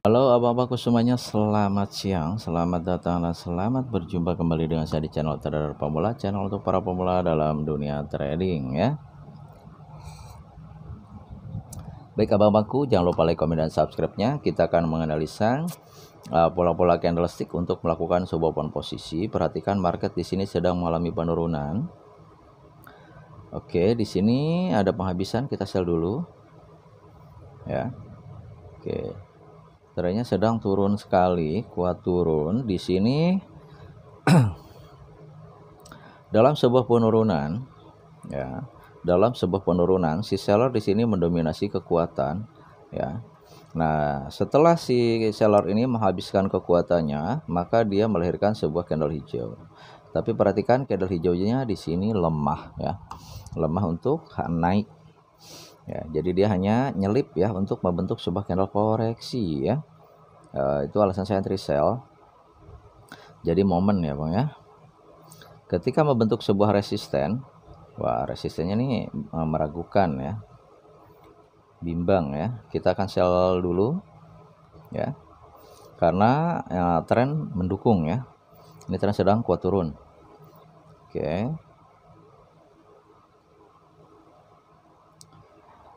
Halo abang-abangku semuanya, selamat siang, selamat datang dan selamat berjumpa kembali dengan saya di channel Trader Pemula, channel untuk para pemula dalam dunia trading ya. Baik abang-abangku, jangan lupa like, komen, dan subscribe-nya. Kita akan menganalisa pola-pola candlestick untuk melakukan sebuah posisi. Perhatikan market di sini sedang mengalami penurunan. Oke, di sini ada penghabisan, kita sell dulu ya. Oke. Trennya sedang turun sekali, kuat turun. Di sini dalam sebuah penurunan ya. Dalam sebuah penurunan si seller di sini mendominasi kekuatan ya. Nah, setelah si seller ini menghabiskan kekuatannya, maka dia melahirkan sebuah candle hijau. Tapi perhatikan candle hijaunya di sini lemah ya. Lemah untuk naik. Ya, jadi dia hanya nyelip ya untuk membentuk sebuah candle koreksi ya. Itu alasan saya entry sell. Jadi momen ya bang ya, ketika membentuk sebuah resisten, wah resistennya ini meragukan ya, bimbang ya, kita akan sell dulu ya, karena tren mendukung ya. Ini tren sedang kuat turun. Oke,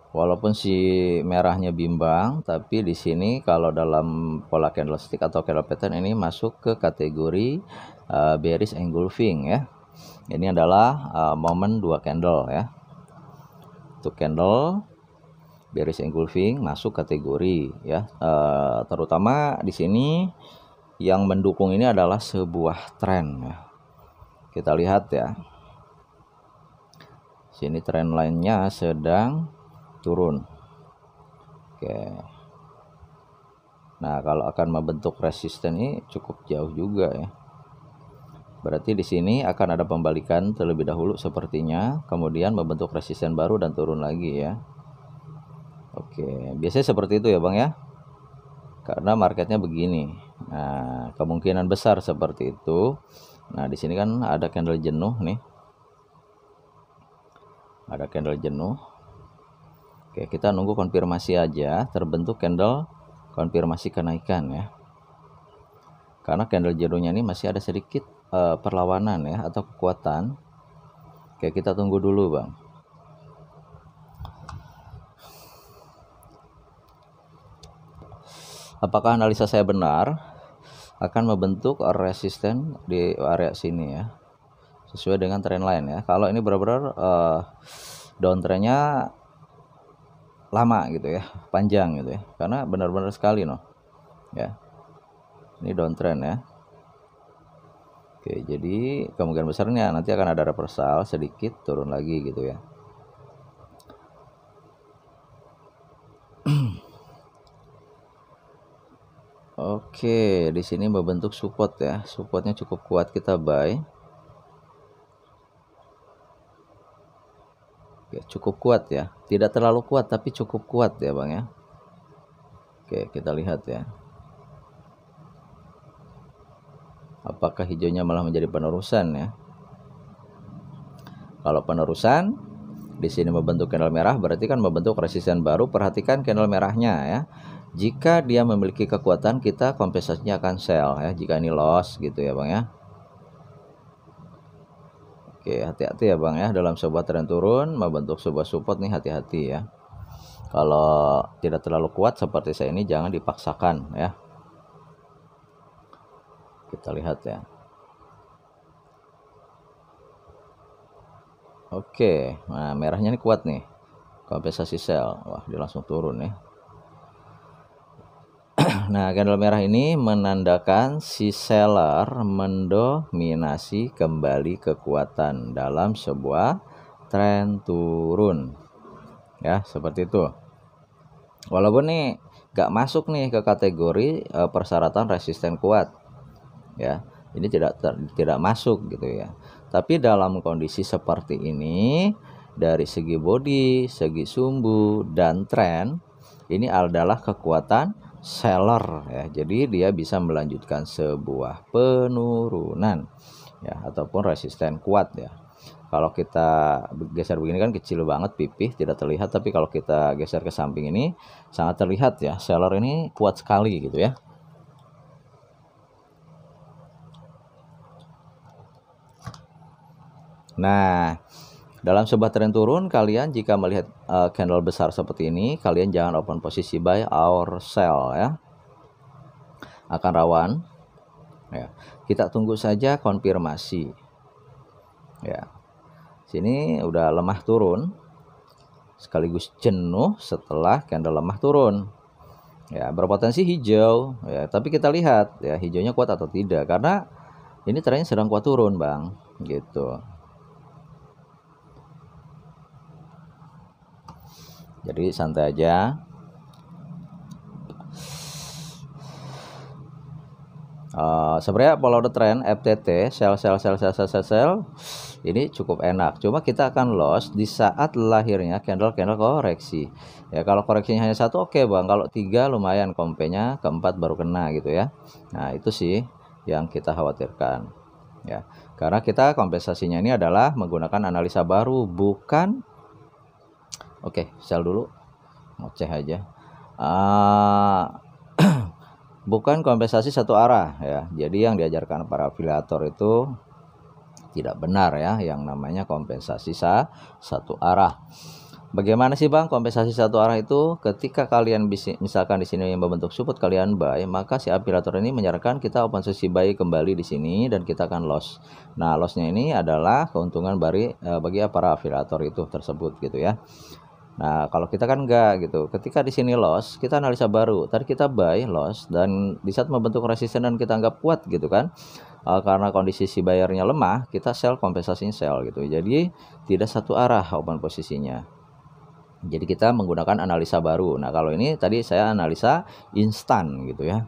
walaupun si merahnya bimbang, tapi di sini kalau dalam pola candlestick atau candle pattern ini masuk ke kategori bearish engulfing ya. Ini adalah momen 2 candle ya. Untuk candle bearish engulfing masuk kategori ya. Terutama di sini yang mendukung ini adalah sebuah tren ya. Kita lihat ya. Sini tren lainnya sedang turun. Oke. Nah, kalau akan membentuk resisten ini cukup jauh juga ya. Berarti di sini akan ada pembalikan terlebih dahulu sepertinya, kemudian membentuk resisten baru dan turun lagi ya. Oke, biasanya seperti itu ya Bang ya. Karena marketnya begini. Nah, kemungkinan besar seperti itu. Nah, di sini kan ada candle jenuh nih. Ada candle jenuh. Oke, kita nunggu konfirmasi aja, terbentuk candle konfirmasi kenaikan ya. Karena candle jenuhnya ini masih ada sedikit perlawanan ya atau kekuatan. Oke, kita tunggu dulu, Bang. Apakah analisa saya benar? Akan membentuk resisten di area sini ya, sesuai dengan trend line ya. Kalau ini benar-benar downtrendnya lama gitu ya, panjang gitu ya, karena benar-benar sekali ya. Ini downtrend ya. Oke, jadi kemungkinan besarnya nanti akan ada reversal sedikit turun lagi gitu ya. Oke, di sini membentuk support ya. Supportnya cukup kuat, kita buy. Oke, cukup kuat ya. Tidak terlalu kuat tapi cukup kuat ya, Bang ya. Oke, kita lihat ya. Apakah hijaunya malah menjadi penerusan ya? Kalau penerusan di sini membentuk candle merah, berarti kan membentuk resisten baru. Perhatikan candle merahnya ya. Jika dia memiliki kekuatan, kita kompensasinya akan sell ya. Jika ini loss gitu ya Bang ya. Oke, hati-hati ya Bang ya, dalam sebuah tren turun membentuk sebuah support nih, hati-hati ya. Kalau tidak terlalu kuat seperti saya ini jangan dipaksakan ya. Kita lihat ya. Oke, nah merahnya ini kuat nih, kompensasi sell. Wah, dia langsung turun ya. Nah, candle merah ini menandakan si seller mendominasi kembali kekuatan dalam sebuah tren turun ya, seperti itu. Walaupun nih gak masuk nih ke kategori persyaratan resisten kuat ya, ini tidak masuk gitu ya. Tapi dalam kondisi seperti ini, dari segi body, segi sumbu dan tren, ini adalah kekuatan seller ya. Jadi dia bisa melanjutkan sebuah penurunan. ya, ataupun resisten kuat ya. Kalau kita geser begini kan kecil banget, pipih, tidak terlihat, tapi kalau kita geser ke samping ini sangat terlihat ya, seller ini kuat sekali gitu ya. Nah, dalam sebuah tren turun, kalian jika melihat candle besar seperti ini, kalian jangan open posisi buy or sell ya. Akan rawan ya. Kita tunggu saja konfirmasi. Ya. Sini udah lemah turun, sekaligus jenuh setelah candle lemah turun. Ya, berpotensi hijau ya, tapi kita lihat ya hijaunya kuat atau tidak, karena ini trennya sedang kuat turun, Bang, gitu. Jadi santai aja. Sebenarnya follow the trend FTT sell ini cukup enak, cuma kita akan loss di saat lahirnya candle koreksi ya. Kalau koreksinya hanya satu, oke Bang. Kalau 3 lumayan, kompenya keempat baru kena gitu ya. Nah itu sih yang kita khawatirkan ya, karena kita kompensasinya ini adalah menggunakan analisa baru, bukan sell dulu, ngoceh aja. Bukan kompensasi satu arah ya. Jadi yang diajarkan para afiliator itu tidak benar ya, yang namanya kompensasi satu arah. Bagaimana sih Bang kompensasi satu arah itu? Ketika kalian misalkan di sini yang membentuk support, kalian buy, maka si afiliator ini menyarankan kita open posisi buy kembali di sini dan kita akan loss. Nah, lossnya ini adalah keuntungan bagi para afiliator itu tersebut gitu ya. Nah, kalau kita kan enggak gitu. Ketika di sini loss, kita analisa baru. Tadi kita buy, loss, dan di saat membentuk resisten dan kita anggap kuat gitu kan. Karena kondisi si bayarnya lemah, kita sell, kompensasinya sell gitu. Jadi tidak satu arah open posisinya. Jadi kita menggunakan analisa baru. Nah, kalau ini tadi saya analisa instan gitu ya.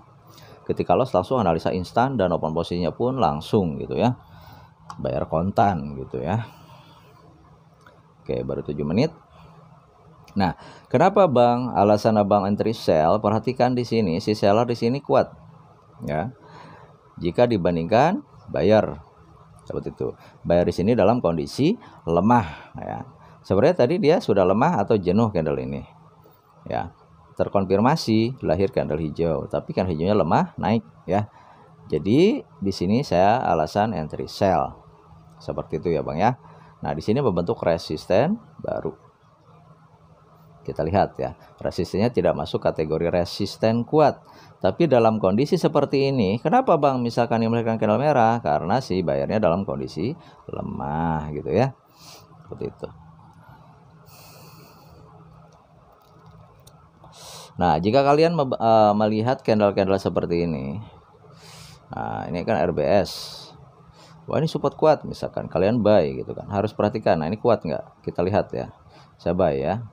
Ketika loss langsung analisa instan dan open posisinya pun langsung gitu ya. Bayar kontan gitu ya. Oke, baru 7 menit. Nah, kenapa Bang? Alasan Abang entry sell, perhatikan di sini si seller di sini kuat ya. Jika dibandingkan buyer seperti itu. Buyer di sini dalam kondisi lemah ya. Sebenarnya tadi dia sudah lemah atau jenuh candle ini. Ya. Terkonfirmasi lahir candle hijau, tapi kan hijaunya lemah naik ya. Jadi di sini saya alasan entry sell. Seperti itu ya, Bang ya. Nah, di sini membentuk resisten baru. Kita lihat ya, resistennya tidak masuk kategori resisten kuat. Tapi dalam kondisi seperti ini, kenapa Bang misalkan yang melahirkan candle merah? Karena si bayarnya dalam kondisi lemah gitu ya. Seperti itu. Nah, jika kalian melihat candle-candle seperti ini. Nah, ini kan RBS. Wah, ini support kuat misalkan. Kalian buy gitu kan. Harus perhatikan, nah ini kuat nggak? Kita lihat ya. Saya buy ya.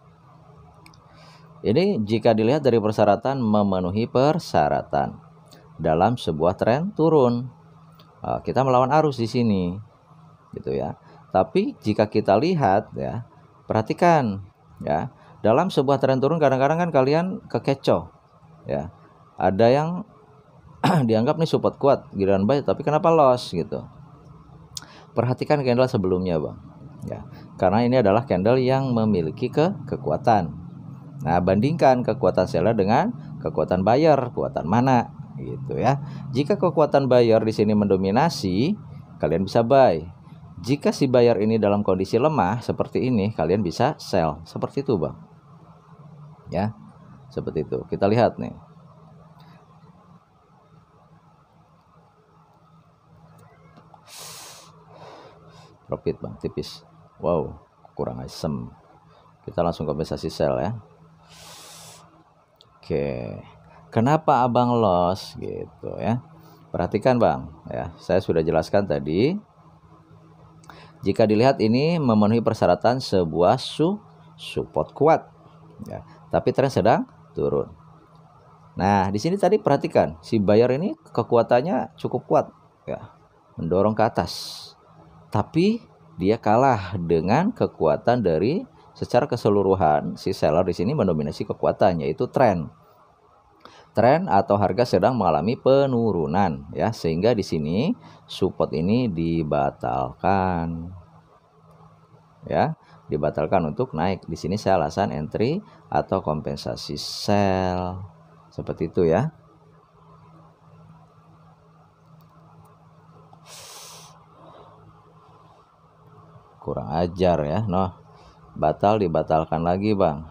Ini jika dilihat dari persyaratan, memenuhi persyaratan dalam sebuah tren turun. Kita melawan arus di sini, gitu ya. Tapi jika kita lihat ya, perhatikan ya, dalam sebuah tren turun kadang-kadang kan kalian kekecoh ya. Ada yang dianggap nih support kuat, giliran buy, tapi kenapa loss gitu. Perhatikan candle sebelumnya Bang ya, karena ini adalah candle yang memiliki kekuatan. Nah, bandingkan kekuatan seller dengan kekuatan buyer, kekuatan mana gitu ya. Jika kekuatan buyer di sini mendominasi, kalian bisa buy. Jika si buyer ini dalam kondisi lemah seperti ini, kalian bisa sell. Seperti itu, Bang. Ya. Seperti itu. Kita lihat nih. Profit, Bang, tipis. Wow, kurang asem. Kita langsung kompensasi sell ya. Oke, kenapa abang loss gitu ya? Perhatikan Bang ya, saya sudah jelaskan tadi. Jika dilihat ini memenuhi persyaratan sebuah support kuat ya, tapi tren sedang turun. Nah, di sini tadi perhatikan si buyer ini kekuatannya cukup kuat ya, mendorong ke atas. Tapi dia kalah dengan kekuatan dari secara keseluruhan si seller di sini mendominasi kekuatan, yaitu tren. tren atau harga sedang mengalami penurunan ya, sehingga di sini support ini dibatalkan ya, dibatalkan untuk naik. Di sini saya alasan entry atau kompensasi sell seperti itu ya. Kurang ajar ya, noh, dibatalkan lagi bang.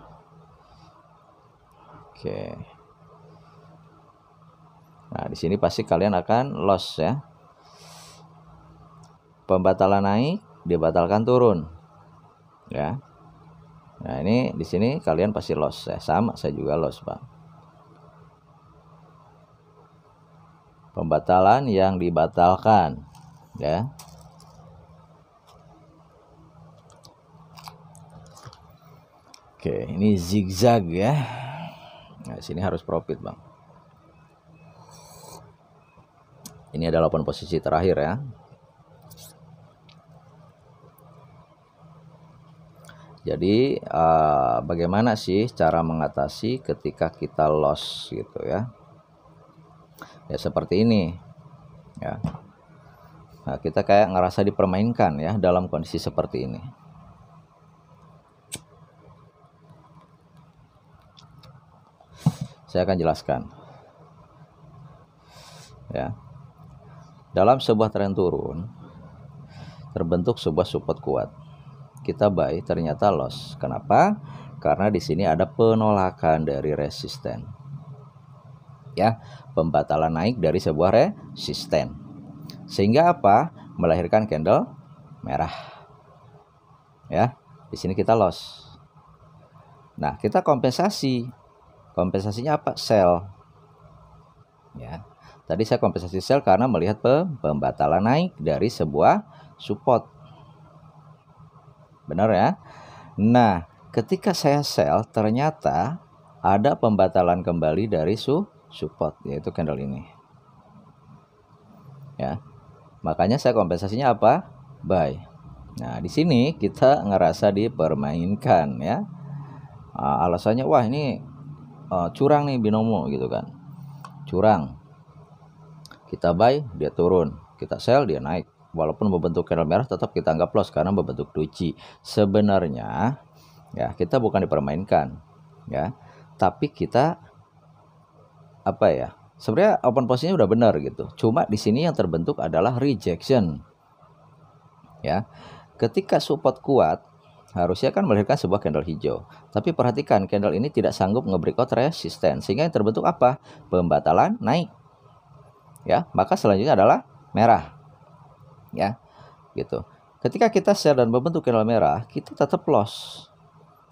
Oke. Nah, di sini pasti kalian akan loss ya. Pembatalan naik, dibatalkan turun. Ya. Nah, ini di sini kalian pasti loss ya. Sama, saya juga loss, Bang. Pembatalan yang dibatalkan, ya. Oke, ini zigzag ya. Nah, sini harus profit, Bang. Ini adalah 8 posisi terakhir ya. Jadi bagaimana sih cara mengatasi ketika kita loss gitu ya? Ya seperti ini ya. Nah, kita kayak ngerasa dipermainkan ya dalam kondisi seperti ini. Saya akan jelaskan ya. Dalam sebuah tren turun terbentuk sebuah support kuat. Kita buy, ternyata loss. Kenapa? Karena di sini ada penolakan dari resisten. Ya, pembatalan naik dari sebuah resisten. Sehingga apa? Melahirkan candle merah. Ya, di sini kita loss. Nah, kita kompensasi. Kompensasinya apa? Sell. Ya. Tadi saya kompensasi sell karena melihat pembatalan naik dari sebuah support. Benar ya? Nah, ketika saya sell ternyata ada pembatalan kembali dari support, yaitu candle ini. Ya. Makanya saya kompensasinya apa? Buy. Nah, di sini kita ngerasa dipermainkan ya. Alasannya wah ini curang nih binomo gitu kan. Curang. Kita buy, dia turun. Kita sell, dia naik. Walaupun membentuk candle merah tetap kita anggap loss karena membentuk doji. Sebenarnya ya kita bukan dipermainkan ya, tapi kita apa ya? Sebenarnya open posisinya udah benar gitu. Cuma di sini yang terbentuk adalah rejection. Ya. Ketika support kuat harusnya kan melahirkan sebuah candle hijau. Tapi perhatikan candle ini tidak sanggup nge-breakout resisten sehingga yang terbentuk apa? Pembatalan naik. Ya, maka selanjutnya adalah merah. Ya. Gitu. Ketika kita sell dan membentuk candle merah, kita tetap loss.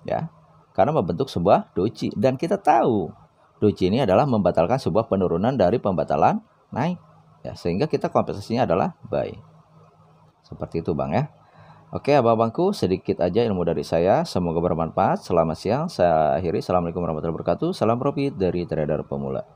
Ya. Karena membentuk sebuah doji dan kita tahu doji ini adalah membatalkan sebuah penurunan dari pembatalan naik. Ya, sehingga kita kompensasinya adalah buy. Seperti itu, Bang ya. Oke, abang-abangku, sedikit aja ilmu dari saya. Semoga bermanfaat. Selamat siang. Saya akhiri. Assalamualaikum warahmatullahi wabarakatuh. Salam profit dari trader pemula.